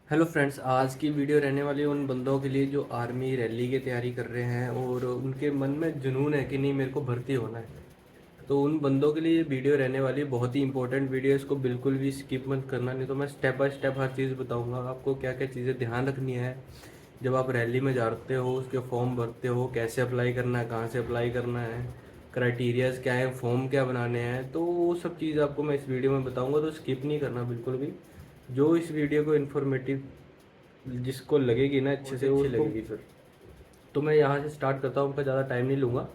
Hello friends, आज की video रहने वाली है उन बंदों के लिए जो आर्मी रैली की तैयारी कर रहे हैं और उनके मन में जुनून है कि नहीं मेरे को भर्ती होना है। तो उन बंदों के लिए ये वीडियो रहने वाली है, बहुत ही इंपॉर्टेंट वीडियो है। इसको बिल्कुल भी स्किप मत करना, नहीं तो मैं स्टेप बाय स्टेप हर चीज़ बताऊंगा आपको क्या क्या चीज़ें ध्यान रखनी है जब आप रैली में जाते हो, उसके फॉर्म भरते हो, कैसे अप्लाई करना है, कहाँ से अप्लाई करना है, क्राइटेरियाज क्या है, फॉर्म क्या बनाने हैं। तो वो सब चीज़ आपको मैं इस वीडियो में बताऊंगा, तो स्किप नहीं करना बिल्कुल भी। जो इस वीडियो को इन्फॉर्मेटिव जिसको लगेगी ना अच्छे बहुत से अच्छी उसको, लगेगी फिर। तो मैं यहाँ से स्टार्ट करता हूँ, उनका ज़्यादा टाइम नहीं लूँगा।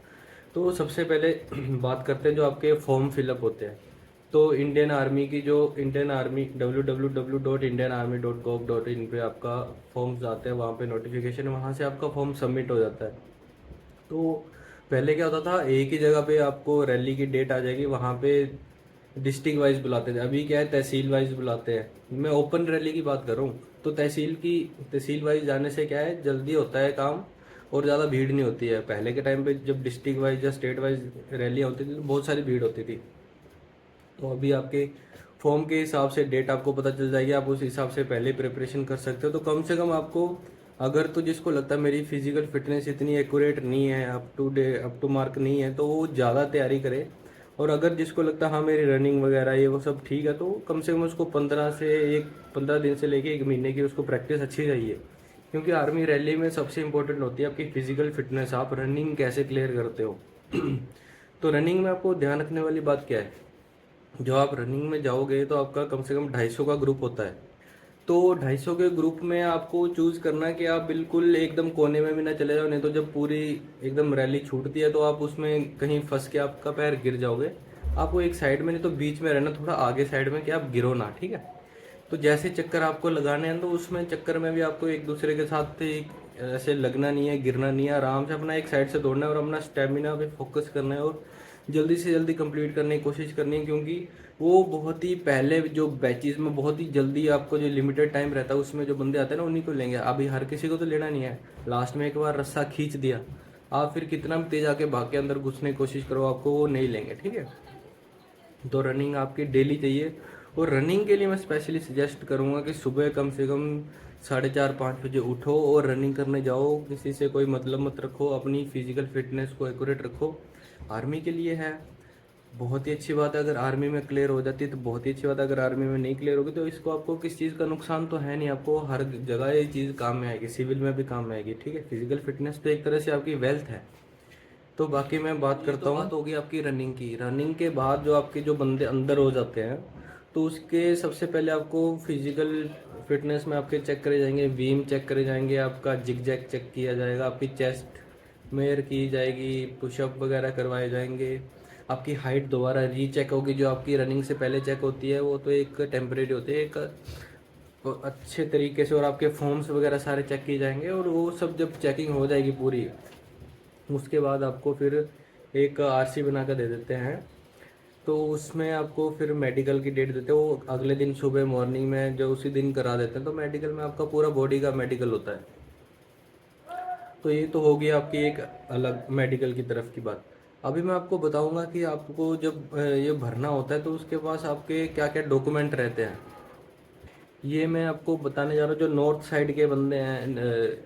तो सबसे पहले बात करते हैं जो आपके फॉर्म फिलअप होते हैं। तो इंडियन आर्मी की जो इंडियन आर्मी www.indianarmy.gov.in पे आपका फॉर्म्स आते हैं, वहाँ पे नोटिफिकेशन, वहाँ से आपका फॉर्म सबमिट हो जाता है। तो पहले क्या होता था, एक ही जगह पे आपको रैली की डेट आ जाएगी, वहाँ पे डिस्ट्रिक्ट वाइज बुलाते थे। अभी क्या है, तहसील वाइज बुलाते हैं। मैं ओपन रैली की बात कर रहा हूँ। तो तहसील वाइज जाने से क्या है, जल्दी होता है काम और ज़्यादा भीड़ नहीं होती है। पहले के टाइम पे जब डिस्ट्रिक्ट वाइज या स्टेट वाइज रैलियाँ होती थी तो बहुत सारी भीड़ होती थी। तो अभी आपके फॉर्म के हिसाब से डेट आपको पता चल जाएगी, आप उस हिसाब से पहले प्रिपरेशन कर सकते हो। तो कम से कम आपको, अगर तो जिसको लगता है मेरी फिजिकल फिटनेस इतनी एक्यूरेट नहीं है, अप टू मार्क नहीं है, तो वो ज़्यादा तैयारी करे। और अगर जिसको लगता है हाँ मेरी रनिंग वगैरह ये वो सब ठीक है, तो कम से कम उसको 15 दिन से लेके 1 महीने की उसको प्रैक्टिस अच्छी चाहिए। क्योंकि आर्मी रैली में सबसे इंपॉर्टेंट होती है आपकी फिजिकल फिटनेस, आप रनिंग कैसे क्लियर करते हो। तो रनिंग में आपको ध्यान रखने वाली बात क्या है, जो आप रनिंग में जाओगे तो आपका कम से कम 250 का ग्रुप होता है। तो 250 के ग्रुप में आपको चूज करना है कि आप बिल्कुल एकदम कोने में भी ना चले जाओ, नहीं तो जब पूरी एकदम रैली छूटती है तो आप उसमें कहीं फंस के आपका पैर गिर जाओगे। आपको एक साइड में, नहीं तो बीच में रहना, थोड़ा आगे साइड में, कि आप गिरो ना, ठीक है। तो जैसे चक्कर आपको लगाने हैं तो उसमें चक्कर में भी आपको एक दूसरे के साथ ऐसे लगना नहीं है, गिरना नहीं है। आराम से अपना एक साइड से दौड़ना है और अपना स्टेमिना पे फोकस करना है और जल्दी से जल्दी कंप्लीट करने की कोशिश करनी है। क्योंकि वो बहुत ही पहले जो बैचेज में बहुत ही जल्दी आपको जो लिमिटेड टाइम रहता है उसमें जो बंदे आते हैं ना उन्हीं को लेंगे। अभी हर किसी को तो लेना नहीं है। लास्ट में एक बार रस्सा खींच दिया, आप फिर कितना भी तेज आके भाग के अंदर घुसने की कोशिश करो, आपको वो नहीं लेंगे, ठीक है। तो रनिंग आपकी डेली चाहिए। और रनिंग के लिए मैं स्पेशली सजेस्ट करूँगा कि सुबह कम से कम 4:30-5 बजे उठो और रनिंग करने जाओ। किसी से कोई मतलब मत रखो, अपनी फिजिकल फिटनेस को एक्यूरेट रखो। आर्मी के लिए है, बहुत ही अच्छी बात है। अगर आर्मी में क्लियर हो जाती है तो बहुत ही अच्छी बात है। अगर आर्मी में नहीं क्लियर होगी तो इसको आपको किस चीज़ का नुकसान तो है नहीं, आपको हर जगह ये चीज़ काम में आएगी, सिविल में भी काम में आएगी, ठीक है। फिजिकल फिटनेस तो एक तरह से आपकी वेल्थ है। तो बाकी मैं बात ये करता तो हूँ, बात होगी आपकी रनिंग की। रनिंग के बाद जो आपके जो बंदे अंदर हो जाते हैं, तो उसके सबसे पहले आपको फिजिकल फिटनेस में आपके चेक करे जाएंगे, बीम चेक करे जाएंगे, आपका जिग जैग चेक किया जाएगा, आपकी चेस्ट मेयर की जाएगी, पुशअप वगैरह करवाए जाएंगे, आपकी हाइट दोबारा रीचेक होगी। जो आपकी रनिंग से पहले चेक होती है वो तो एक टेम्परेरी होती है, एक अच्छे तरीके से। और आपके फॉर्म्स वगैरह सारे चेक किए जाएंगे और वो सब जब चेकिंग हो जाएगी पूरी, उसके बाद आपको फिर एक आरसी बना कर दे देते हैं। तो उसमें आपको फिर मेडिकल की डेट देते हैं, वो अगले दिन सुबह मॉर्निंग में जो उसी दिन करा देते हैं। तो मेडिकल में आपका पूरा बॉडी का मेडिकल होता है। तो ये तो होगी आपकी एक अलग मेडिकल की तरफ की बात। अभी मैं आपको बताऊंगा कि आपको जब ये भरना होता है तो उसके पास आपके क्या क्या डॉक्यूमेंट रहते हैं, ये मैं आपको बताने जा रहा हूँ। जो नॉर्थ साइड के बंदे हैं,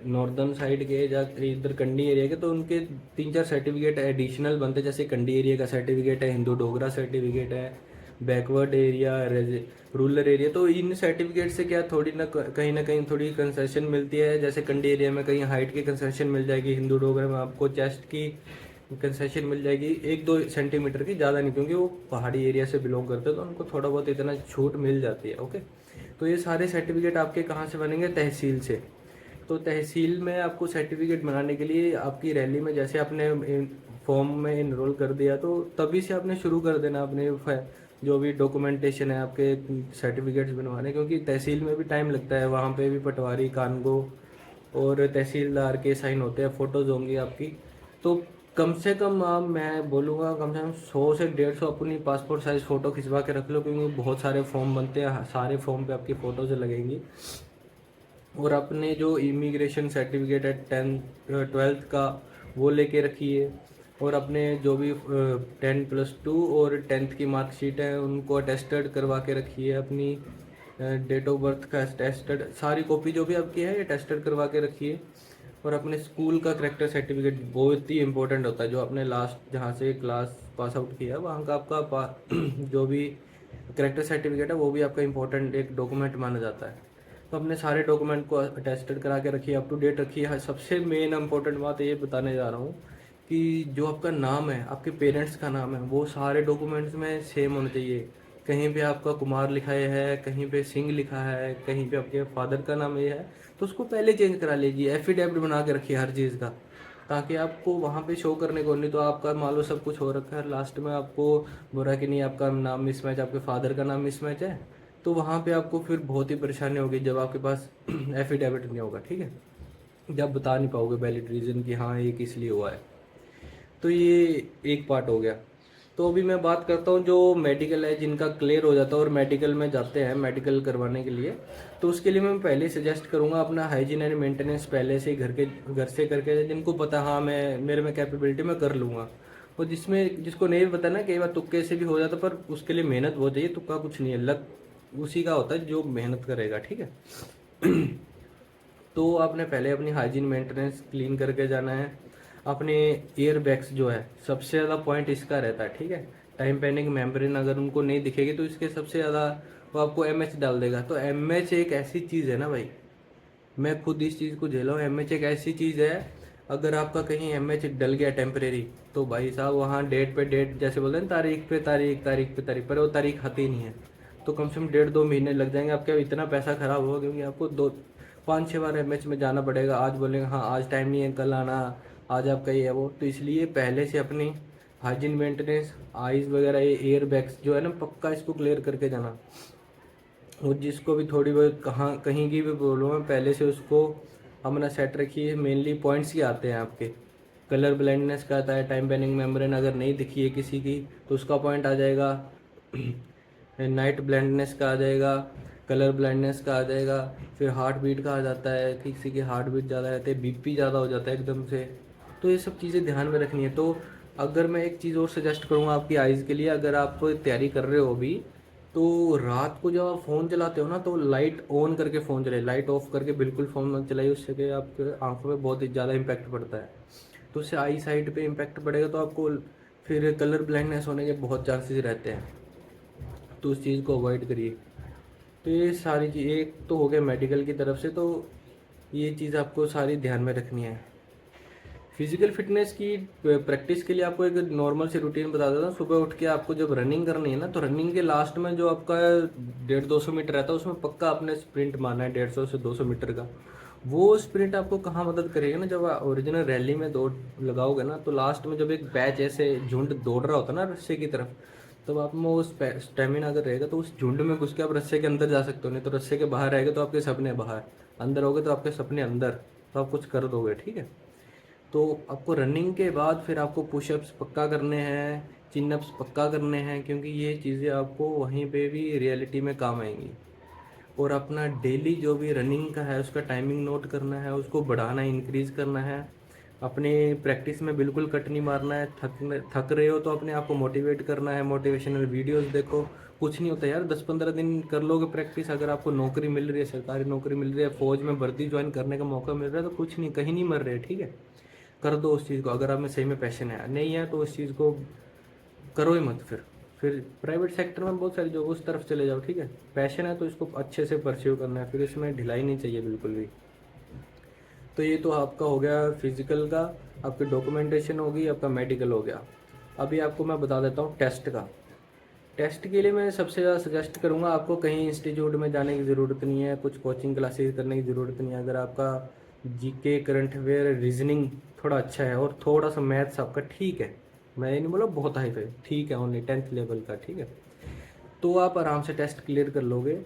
नॉर्दर्न साइड के या इधर कंडी एरिया के, तो उनके 3-4 सर्टिफिकेट एडिशनल बनते हैं। जैसे कंडी एरिया का सर्टिफिकेट है, हिंदू डोगरा सर्टिफिकेट है, बैकवर्ड एरिया, रूरल एरिया। तो इन सर्टिफिकेट से क्या थोड़ी ना कहीं थोड़ी कंसेशन मिलती है। जैसे कंडी एरिया में कहीं हाइट की कंसेशन मिल जाएगी, हिंदू डोगरा में आपको चेस्ट की कंसेशन मिल जाएगी 1-2 सेंटीमीटर की, ज़्यादा नहीं, क्योंकि वो पहाड़ी एरिया से बिलोंग करते हैं तो उनको थोड़ा बहुत इतना छूट मिल जाती है, ओके। तो ये सारे सर्टिफिकेट आपके कहाँ से बनेंगे, तहसील से। तो तहसील में आपको सर्टिफिकेट बनाने के लिए आपकी रैली में जैसे आपने फॉर्म में इनरोल कर दिया तो तभी से आपने शुरू कर देना अपने जो भी डॉक्यूमेंटेशन है आपके सर्टिफिकेट्स बनवाने। क्योंकि तहसील में भी टाइम लगता है, वहाँ पे भी पटवारी, कानगो और तहसीलदार के साइन होते हैं, फ़ोटोज़ होंगी आपकी। तो कम से कम मैं बोलूँगा कम से कम 100 से 150 अपनी पासपोर्ट साइज़ फ़ोटो खिंचवा के रख लो, क्योंकि बहुत सारे फॉर्म बनते हैं, सारे फॉर्म पे आपकी फ़ोटोज़ लगेंगी। और अपने जो इमिग्रेशन सर्टिफिकेट है 10th 12th का, वो लेके रखिए। और अपने जो भी 10+2 और 10th की मार्कशीट है उनको अटेस्टेड करवा के रखिए अपनी। डेट ऑफ बर्थ का टेस्टेड सारी कॉपी जो भी आपकी है ये टेस्टेड करवा के रखिए। और अपने स्कूल का करेक्टर सर्टिफिकेट बहुत ही इंपॉर्टेंट होता है, जो आपने लास्ट जहाँ से क्लास पास आउट किया है वहाँ का आपका जो भी करेक्टर सर्टिफिकेट है वो भी आपका इंपॉर्टेंट एक डॉक्यूमेंट माना जाता है। तो अपने सारे डॉक्यूमेंट को अटेस्टेड करा के रखिए, अप टू डेट रखिए। सबसे मेन इंपॉर्टेंट बात ये बताने जा रहा हूँ कि जो आपका नाम है, आपके पेरेंट्स का नाम है, वो सारे डॉक्यूमेंट्स में सेम होना चाहिए। कहीं पे आपका कुमार लिखा है, कहीं पे सिंह लिखा है, कहीं पे आपके फादर का नाम ये है, तो उसको पहले चेंज करा लीजिए। एफिडेविट बना के रखिए हर चीज़ का, ताकि आपको वहाँ पे शो करने को नहीं तो आपका मान लो सब कुछ हो रखा है, लास्ट में आपको बोला कि नहीं आपका नाम मिसमैच, आपके फादर का नाम मिसमैच है, तो वहाँ पे आपको फिर बहुत ही परेशानी होगी जब आपके पास एफिडेविट नहीं होगा, ठीक है। जब बता नहीं पाओगे वैलिड रीज़न कि हाँ ये किस लिए हुआ है। तो ये एक पार्ट हो गया। तो अभी मैं बात करता हूँ जो मेडिकल है, जिनका क्लियर हो जाता है और मेडिकल में जाते हैं मेडिकल करवाने के लिए, तो उसके लिए मैं पहले सजेस्ट करूँगा अपना हाइजीन एंड मेंटेनेंस पहले से ही घर से करके, जिनको पता हाँ मैं मेरे में कैपेबिलिटी मैं कर लूँगा। और जिसको नहीं पता ना, कई बार तुक्के से भी हो जाता, पर उसके लिए मेहनत बहुत चाहिए, तुक्का कुछ नहीं है, लक उसी का होता है जो मेहनत करेगा, ठीक है। तो आपने पहले अपनी हाइजीन मेंटेनेंस क्लीन करके जाना है। अपने ईयर बैग्स जो है सबसे ज़्यादा पॉइंट इसका रहता है, ठीक है। टाइम पेनिंग मेम्ब्रेन अगर उनको नहीं दिखेगी तो इसके सबसे ज़्यादा वो आपको एमएच डाल देगा। तो एमएच एक ऐसी चीज़ है ना भाई, मैं खुद इस चीज़ को झेला हूँ। एमएच एक ऐसी चीज़ है, अगर आपका कहीं एमएच डल गया टेम्परेरी, तो भाई साहब वहाँ डेट पे डेट जैसे बोलते हैं, तारीख पे तारीख, तारीख पे तारीख, पर वो तारीख आती ही नहीं है। तो कम से कम 1.5-2 महीने लग जाएंगे आपका, इतना पैसा खराब होगा, क्योंकि आपको 2-5-6 बार एमएच में जाना पड़ेगा। आज बोलेंगे हाँ आज टाइम नहीं है, कल आना, आज आपका ये है वो। तो इसलिए पहले से अपनी हाइजीन मेंटेनेंस, आइज़ वगैरह, ये ईयर बैग्स जो है ना, पक्का इसको क्लियर करके जाना। और जिसको भी थोड़ी बहुत कहीं की भी प्रॉब्लम है, पहले से उसको अपना सेट रखिए। मेनली पॉइंट्स ही आते हैं आपके, कलर ब्लाइंडनेस का आता है, टाइम पेनिंग मेम्ब्रेन अगर नहीं दिखी है किसी की तो उसका पॉइंट आ जाएगा, नाइट ब्लाइंडनेस का आ जाएगा, कलर ब्लाइंडनेस का आ जाएगा, फिर हार्ट बीट का आ जाता है, किसी की हार्ट बीट ज़्यादा रहती है, बीपी ज़्यादा हो जाता है एकदम से। तो ये सब चीज़ें ध्यान में रखनी है। तो अगर मैं एक चीज़ और सजेस्ट करूँगा आपकी आइज़ के लिए, अगर आप तैयारी कर रहे हो अभी, तो रात को जब आप फ़ोन चलाते हो ना, तो लाइट ऑन करके फ़ोन चलाइए, लाइट ऑफ करके बिल्कुल फ़ोन मत चलाइए। उससे कि आपके आंखों में बहुत ही ज़्यादा इम्पैक्ट पड़ता है, तो उससे आई साइड पे इम्पैक्ट पड़ेगा, तो आपको फिर कलर ब्लाइंडनेस होने के बहुत चांसेस रहते हैं। तो उस चीज़ को अवॉइड करिए। तो ये सारी चीज़ एक तो हो गया मेडिकल की तरफ से, तो ये चीज़ आपको सारी ध्यान में रखनी है। फिजिकल फिटनेस की प्रैक्टिस के लिए आपको एक नॉर्मल सी रूटीन बता देता हूँ। सुबह उठ के आपको जब रनिंग करनी है ना, तो रनिंग के लास्ट में जो आपका 150-200 मीटर रहता है, उसमें पक्का आपने स्प्रिंट मारना है 150 से 200 मीटर का। वो स्प्रिंट आपको कहाँ मदद करेगा ना, जब ओरिजिनल रैली में दौड़ लगाओगे ना, तो लास्ट में जब एक बैच ऐसे झुंड दौड़ रहा होता है ना रस्से की तरफ, तब आप में वो स्टेमिना अगर रहेगा तो उस झुंड में घुस के आप रस्से के अंदर जा सकते हो। नहीं तो रस्से के बाहर रहेगा तो आपके सपने बाहर, अंदर होगे तो आपके सपने अंदर, तो आप कुछ कर दोगे, ठीक है। तो आपको रनिंग के बाद फिर आपको पुशअप्स पक्का करने हैं, चिनअप्स पक्का करने हैं, क्योंकि ये चीज़ें आपको वहीं पे भी रियलिटी में काम आएंगी। और अपना डेली जो भी रनिंग का है उसका टाइमिंग नोट करना है, उसको बढ़ाना है, इंक्रीज़ करना है। अपने प्रैक्टिस में बिल्कुल कट नहीं मारना है। थक रहे हो तो अपने आप को मोटिवेट करना है, मोटिवेशनल वीडियोस देखो। कुछ नहीं होता यार, 10-15 दिन कर लोगे प्रैक्टिस, अगर आपको नौकरी मिल रही है, सरकारी नौकरी मिल रही है, फौज में वर्दी ज्वाइन करने का मौका मिल रहा है, तो कुछ नहीं, कहीं नहीं मर रहे, ठीक है। कर दो उस चीज़ को, अगर आप में सही में पैशन है। नहीं है तो उस चीज़ को करो ही मत। फिर प्राइवेट सेक्टर में बहुत सारी जो उस तरफ चले जाओ, ठीक है। पैशन है तो इसको अच्छे से परस्यू करना है, फिर इसमें ढिलाई नहीं चाहिए बिल्कुल भी। तो ये तो आपका हो गया फिजिकल का, आपकी डॉक्यूमेंटेशन होगी, आपका मेडिकल हो गया। अभी आपको मैं बता देता हूँ टेस्ट का। टेस्ट के लिए मैं सबसे ज़्यादा सजेस्ट करूँगा, आपको कहीं इंस्टीट्यूट में जाने की ज़रूरत नहीं है, कुछ कोचिंग क्लासेस करने की ज़रूरत नहीं है। अगर आपका जीके, करंट अफेयर, रीजनिंग थोड़ा अच्छा है और थोड़ा सा मैथ्स आपका ठीक है, मैं ये नहीं बोला बहुत हाई पे, ठीक है, ओनली 10th लेवल का, ठीक है, तो आप आराम से टेस्ट क्लियर कर लोगे।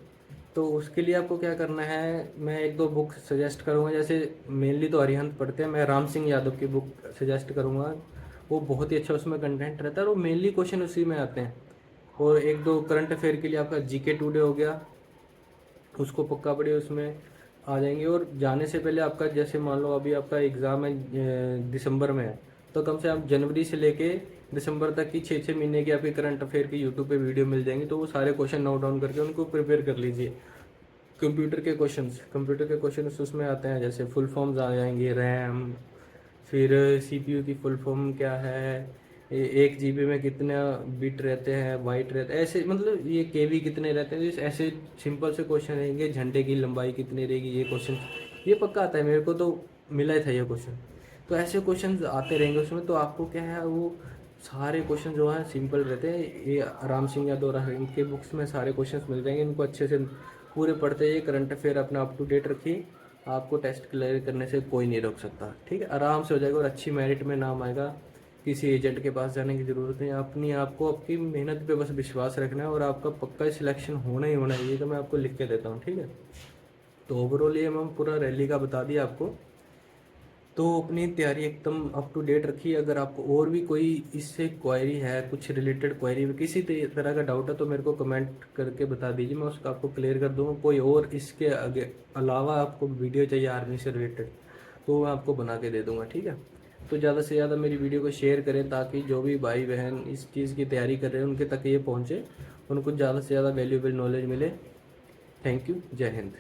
तो उसके लिए आपको क्या करना है, मैं 1-2 बुक सजेस्ट करूँगा। जैसे मेनली तो अरिहंत पढ़ते हैं, मैं राम सिंह यादव की बुक सजेस्ट करूँगा। वो बहुत ही अच्छा उसमें कंटेंट रहता है और मेनली क्वेश्चन उसी में आते हैं। और 1-2 करंट अफेयर के लिए आपका जीके टुडे हो गया, उसको पक्का पढ़िए, उसमें आ जाएंगे। और जाने से पहले आपका जैसे मान लो अभी आपका एग्ज़ाम है दिसंबर में है, तो कम से कम जनवरी से लेके दिसंबर तक की 6-6 महीने की आपकी करंट अफेयर की यूट्यूब पे वीडियो मिल जाएंगी, तो वो सारे क्वेश्चन नोट डाउन करके उनको प्रिपेयर कर लीजिए। कंप्यूटर के क्वेश्चंस उसमें आते हैं, जैसे फुल फॉर्म्स आ जाएंगे, रैम, फिर सीपीयू की फुल फॉर्म क्या है, 1 GB में कितने बिट रहते हैं, बाइट रहते हैं, ऐसे मतलब ये केवी कितने रहते हैं, ऐसे सिंपल से क्वेश्चन रहेंगे। झंडे की लंबाई कितनी रहेगी, ये क्वेश्चन ये पक्का आता है, मेरे को तो मिला ही था ये क्वेश्चन। तो ऐसे क्वेश्चन आते रहेंगे उसमें, तो आपको क्या है वो सारे क्वेश्चन जो हैं सिंपल रहते हैं। ये राम सिंह यादव इनके बुक्स में सारे क्वेश्चंस मिल जाएंगे, इनको अच्छे से पूरे पढ़ते हैं। करंट अफेयर अपना अप टू डेट रखिए, आपको टेस्ट क्लियर करने से कोई नहीं रोक सकता, ठीक है। आराम से हो जाएगा और अच्छी मेरिट में नाम आएगा। किसी एजेंट के पास जाने की ज़रूरत नहीं, अपनी आपको आपकी मेहनत पे बस विश्वास रखना है और आपका पक्का सिलेक्शन होना ही होना है, ये तो मैं आपको लिख के देता हूँ, ठीक है। तो ओवरऑल ये हम पूरा रैली का बता दिया आपको। तो अपनी तैयारी एकदम अप टू डेट रखिए। अगर आपको और भी कोई इससे क्वेरी है, कुछ रिलेटेड क्वेरी में किसी तरह का डाउट है, तो मेरे को कमेंट करके बता दीजिए, मैं उसका आपको क्लियर कर दूँगा। कोई और इसके आगे अलावा आपको वीडियो चाहिए आर्मी से रिलेटेड, तो मैं आपको बना के दे दूँगा, ठीक है। तो ज़्यादा से ज़्यादा मेरी वीडियो को शेयर करें, ताकि जो भी भाई बहन इस चीज़ की तैयारी कर रहे हैं उनके तक ये पहुँचे, उनको ज़्यादा से ज़्यादा वैल्यूएबल नॉलेज मिले। थैंक यू, जय हिंद।